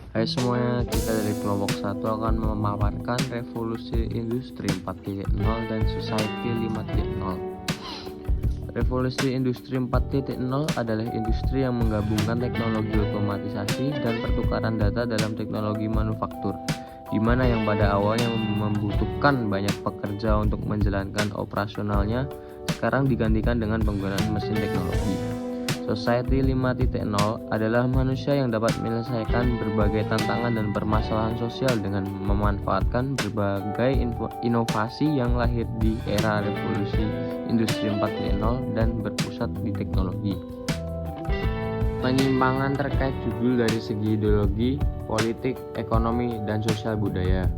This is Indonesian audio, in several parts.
Hai semuanya, kita dari kelompok 1 akan memaparkan revolusi industri 4.0 dan society 5.0. Revolusi industri 4.0 adalah industri yang menggabungkan teknologi otomatisasi dan pertukaran data dalam teknologi manufaktur, di mana yang pada awalnya membutuhkan banyak pekerja untuk menjalankan operasionalnya, sekarang digantikan dengan penggunaan mesin teknologi. Society 5.0 adalah manusia yang dapat menyelesaikan berbagai tantangan dan permasalahan sosial dengan memanfaatkan berbagai inovasi yang lahir di era revolusi industri 4.0 dan berpusat di teknologi. Penyimpangan terkait judul dari segi ideologi, politik, ekonomi, dan sosial budaya.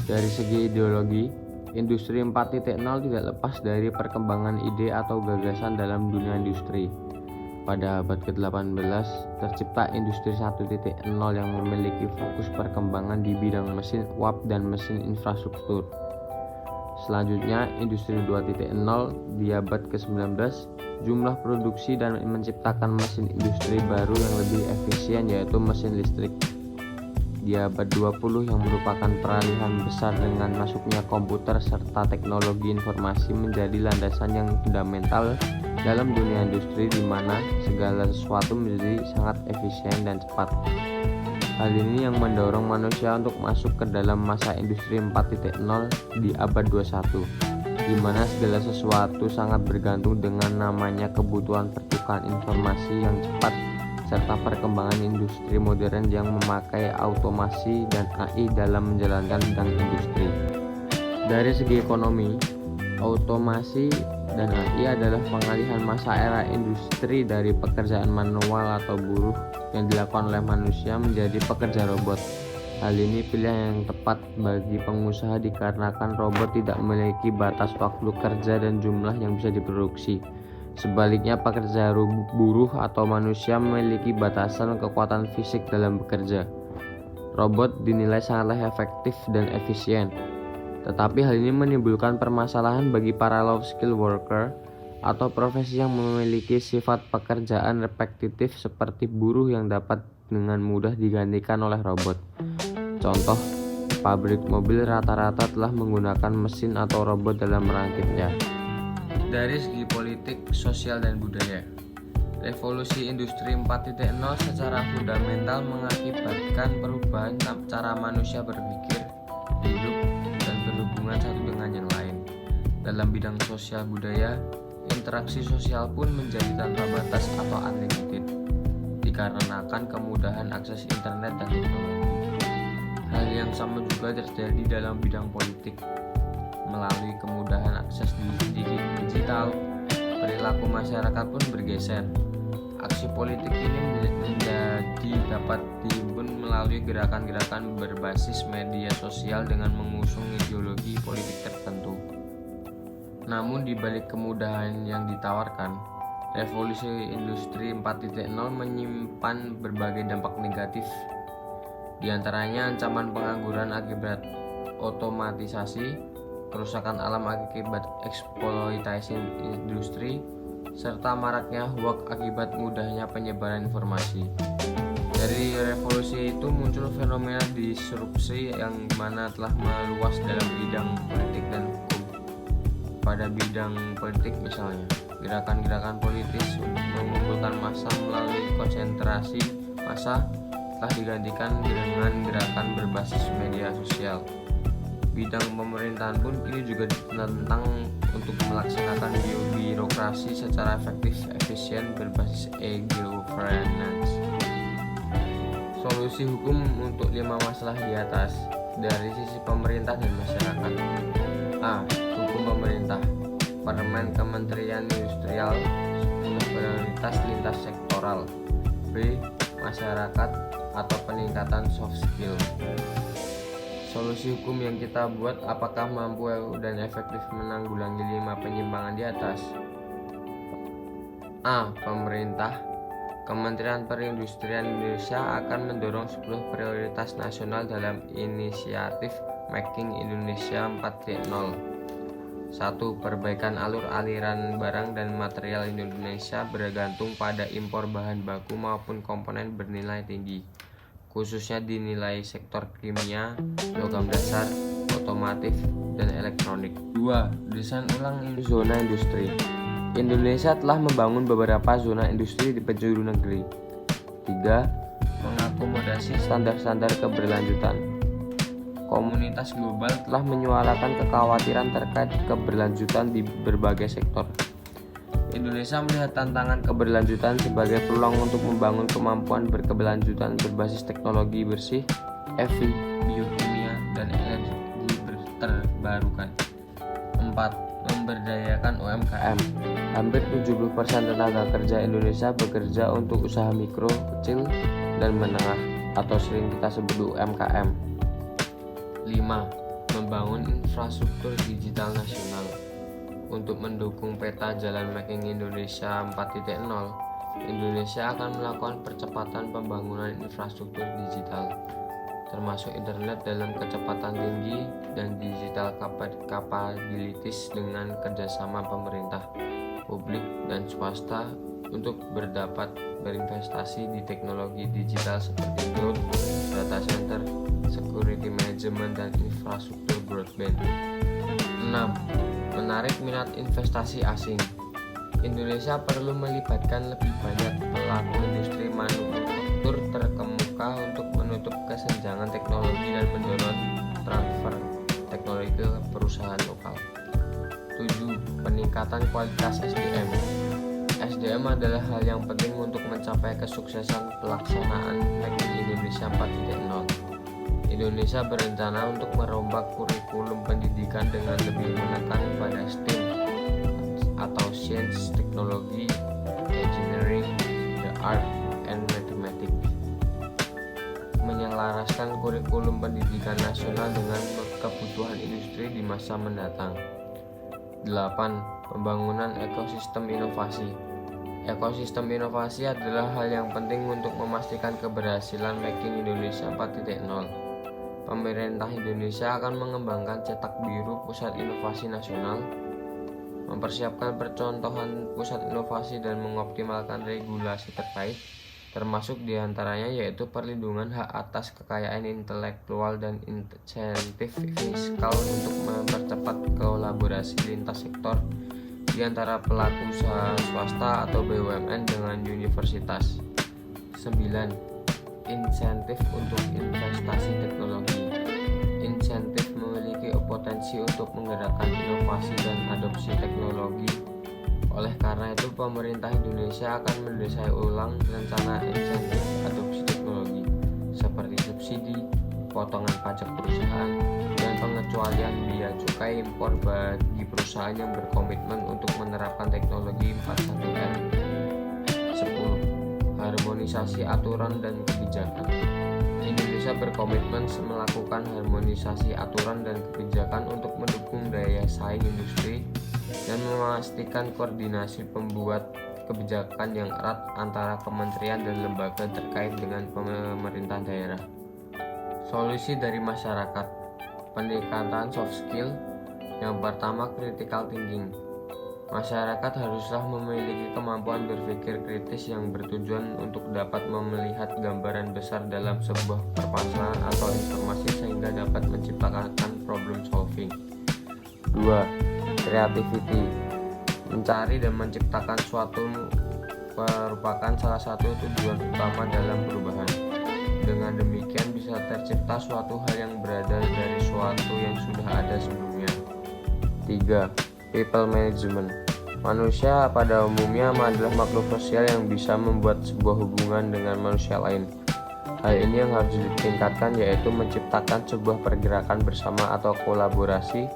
Dari segi ideologi, Industri 4.0 tidak lepas dari perkembangan ide atau gagasan dalam dunia industri. Pada abad ke-18, tercipta Industri 1.0 yang memiliki fokus perkembangan di bidang mesin uap dan mesin infrastruktur. Selanjutnya, Industri 2.0 di abad ke-19, jumlah produksi dan menciptakan mesin industri baru yang lebih efisien yaitu mesin listrik. Di abad 20 yang merupakan peralihan besar dengan masuknya komputer serta teknologi informasi menjadi landasan yang fundamental dalam dunia industri di mana segala sesuatu menjadi sangat efisien dan cepat. Hal ini yang mendorong manusia untuk masuk ke dalam masa industri 4.0 di abad 21, di mana segala sesuatu sangat bergantung dengan namanya kebutuhan pertukaran informasi yang cepat serta perkembangan industri modern yang memakai automasi dan AI dalam menjalankan bidang industri. Dari segi ekonomi, automasi dan AI adalah pengalihan masa era industri dari pekerjaan manual atau buruh yang dilakukan oleh manusia menjadi pekerja robot. Hal ini pilihan yang tepat bagi pengusaha dikarenakan robot tidak memiliki batas waktu kerja dan jumlah yang bisa diproduksi. Sebaliknya, pekerja buruh atau manusia memiliki batasan kekuatan fisik dalam bekerja. Robot dinilai sangatlah efektif dan efisien, tetapi hal ini menimbulkan permasalahan bagi para low skill worker atau profesi yang memiliki sifat pekerjaan repetitif seperti buruh yang dapat dengan mudah digantikan oleh robot. Contoh, pabrik mobil rata-rata telah menggunakan mesin atau robot dalam merangkitnya. Dari segi politik, sosial, dan budaya, revolusi industri 4.0 secara fundamental mengakibatkan perubahan cara manusia berpikir, hidup, dan berhubungan satu dengan yang lain. Dalam bidang sosial budaya, interaksi sosial pun menjadi tanpa batas atau unlimited, dikarenakan kemudahan akses internet dan teknologi. Hal yang sama juga terjadi dalam bidang politik. Melalui kemudahan akses digital, perilaku masyarakat pun bergeser. Aksi politik ini menjadi dapat dihimpun melalui gerakan-gerakan berbasis media sosial dengan mengusung ideologi politik tertentu. Namun di balik kemudahan yang ditawarkan, revolusi industri 4.0 menyimpan berbagai dampak negatif. Di antaranya ancaman pengangguran akibat otomatisasi, kerusakan alam akibat eksploitasi industri, serta maraknya hoax akibat mudahnya penyebaran informasi. Dari revolusi itu muncul fenomena disrupsi yang mana telah meluas dalam bidang politik dan hukum. Pada bidang politik misalnya, gerakan-gerakan politis untuk mengumpulkan massa melalui konsentrasi massa telah digantikan dengan gerakan berbasis media sosial. Bidang pemerintahan pun kini juga ditentang untuk melaksanakan birokrasi secara efektif, efisien, berbasis e-governance. Solusi hukum untuk 5 masalah di atas dari sisi pemerintah dan masyarakat. A. Hukum pemerintah. Permen Kementerian Industrial 10 prioritas lintas sektoral. B. Masyarakat atau peningkatan soft skill. Solusi hukum yang kita buat apakah mampu dan efektif menanggulangi 5 penyimpangan di atas? A. Pemerintah. Kementerian Perindustrian Indonesia akan mendorong 10 prioritas nasional dalam inisiatif Making Indonesia 4.0. 1. Perbaikan alur aliran barang dan material Indonesia bergantung pada impor bahan baku maupun komponen bernilai tinggi. khususnya dinilai sektor kimia, logam dasar, otomotif, dan elektronik. 2. Desain ulang zona industri. Indonesia telah membangun beberapa zona industri di penjuru negeri. 3. Mengakomodasi standar-standar keberlanjutan. Komunitas global telah menyuarakan kekhawatiran terkait keberlanjutan di berbagai sektor. Indonesia melihat tantangan keberlanjutan sebagai peluang untuk membangun kemampuan berkeberlanjutan berbasis teknologi bersih, EV, biokimia, dan energi terbarukan. 4. Memberdayakan UMKM. Hampir 70% tenaga kerja Indonesia bekerja untuk usaha mikro, kecil, dan menengah atau sering kita sebut UMKM. 5. Membangun infrastruktur digital nasional. Untuk mendukung peta jalan Making Indonesia 4.0, Indonesia akan melakukan percepatan pembangunan infrastruktur digital, termasuk internet dalam kecepatan tinggi dan digital capabilities dengan kerjasama pemerintah, publik, dan swasta untuk berdapat berinvestasi di teknologi digital seperti cloud, data center, security management, dan infrastruktur broadband. 6. Menarik minat investasi asing. Indonesia perlu melibatkan lebih banyak pelaku industri manufaktur terkemuka untuk menutup kesenjangan teknologi dan mendorong transfer teknologi ke perusahaan lokal. 7. Peningkatan kualitas SDM. SDM adalah hal yang penting untuk mencapai kesuksesan pelaksanaan Making Indonesia 4.0. Indonesia berencana untuk merombak kurikulum pendidikan dengan lebih menekan pada STEM atau Science, Technology, Engineering, the Art, and Mathematics. Menyelaraskan kurikulum pendidikan nasional dengan kebutuhan industri di masa mendatang. 8. Pembangunan ekosistem inovasi. Ekosistem inovasi adalah hal yang penting untuk memastikan keberhasilan Making Indonesia 4.0. Pemerintah Indonesia akan mengembangkan cetak biru pusat inovasi nasional, mempersiapkan percontohan pusat inovasi dan mengoptimalkan regulasi terkait, termasuk diantaranya yaitu perlindungan hak atas kekayaan intelektual dan insentif fiskal untuk mempercepat kolaborasi lintas sektor di antara pelaku usaha swasta atau BUMN dengan universitas. 9. Insentif untuk investasi teknologi. Insentif memiliki potensi untuk menggerakkan inovasi dan adopsi teknologi. Oleh karena itu, pemerintah Indonesia akan mendesain ulang rencana insentif adopsi teknologi seperti subsidi, potongan pajak perusahaan, dan pengecualian bea cukai impor bagi perusahaan yang berkomitmen untuk menerapkan teknologi 41M. 10. Harmonisasi aturan dan kebijakan. Indonesia berkomitmen melakukan harmonisasi aturan dan kebijakan untuk mendukung daya saing industri dan memastikan koordinasi pembuat kebijakan yang erat antara kementerian dan lembaga terkait dengan pemerintah daerah. Solusi dari masyarakat. Peningkatan soft skill. Yang pertama, critical thinking. Masyarakat haruslah memiliki kemampuan berpikir kritis yang bertujuan untuk dapat melihat gambaran besar dalam sebuah permasalahan atau informasi sehingga dapat menciptakan problem solving. 2. Creativity. Mencari dan menciptakan suatu merupakan salah satu tujuan utama dalam perubahan. Dengan demikian bisa tercipta suatu hal yang berasal dari suatu yang sudah ada sebelumnya. 3. People management. Manusia pada umumnya adalah makhluk sosial yang bisa membuat sebuah hubungan dengan manusia lain. Hal ini yang harus ditingkatkan yaitu menciptakan sebuah pergerakan bersama atau kolaborasi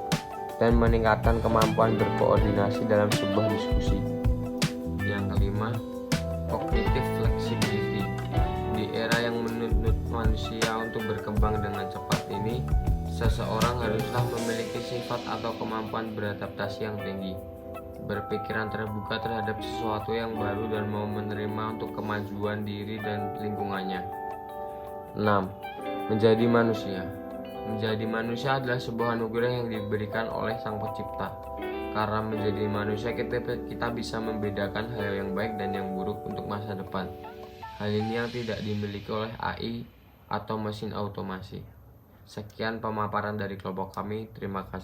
dan meningkatkan kemampuan berkoordinasi dalam sebuah diskusi. Yang kelima, cognitive flexibility. Di era yang menuntut manusia untuk berkembang dengan cepat ini, seseorang haruslah memiliki sifat atau kemampuan beradaptasi yang tinggi, berpikiran terbuka terhadap sesuatu yang baru dan mau menerima untuk kemajuan diri dan lingkungannya. 6. Menjadi manusia. Menjadi manusia adalah sebuah anugerah yang diberikan oleh Sang Pencipta. Karena menjadi manusia kita bisa membedakan hal yang baik dan yang buruk untuk masa depan. Hal ini yang tidak dimiliki oleh AI atau mesin otomasi. Sekian pemaparan dari kelompok kami. Terima kasih.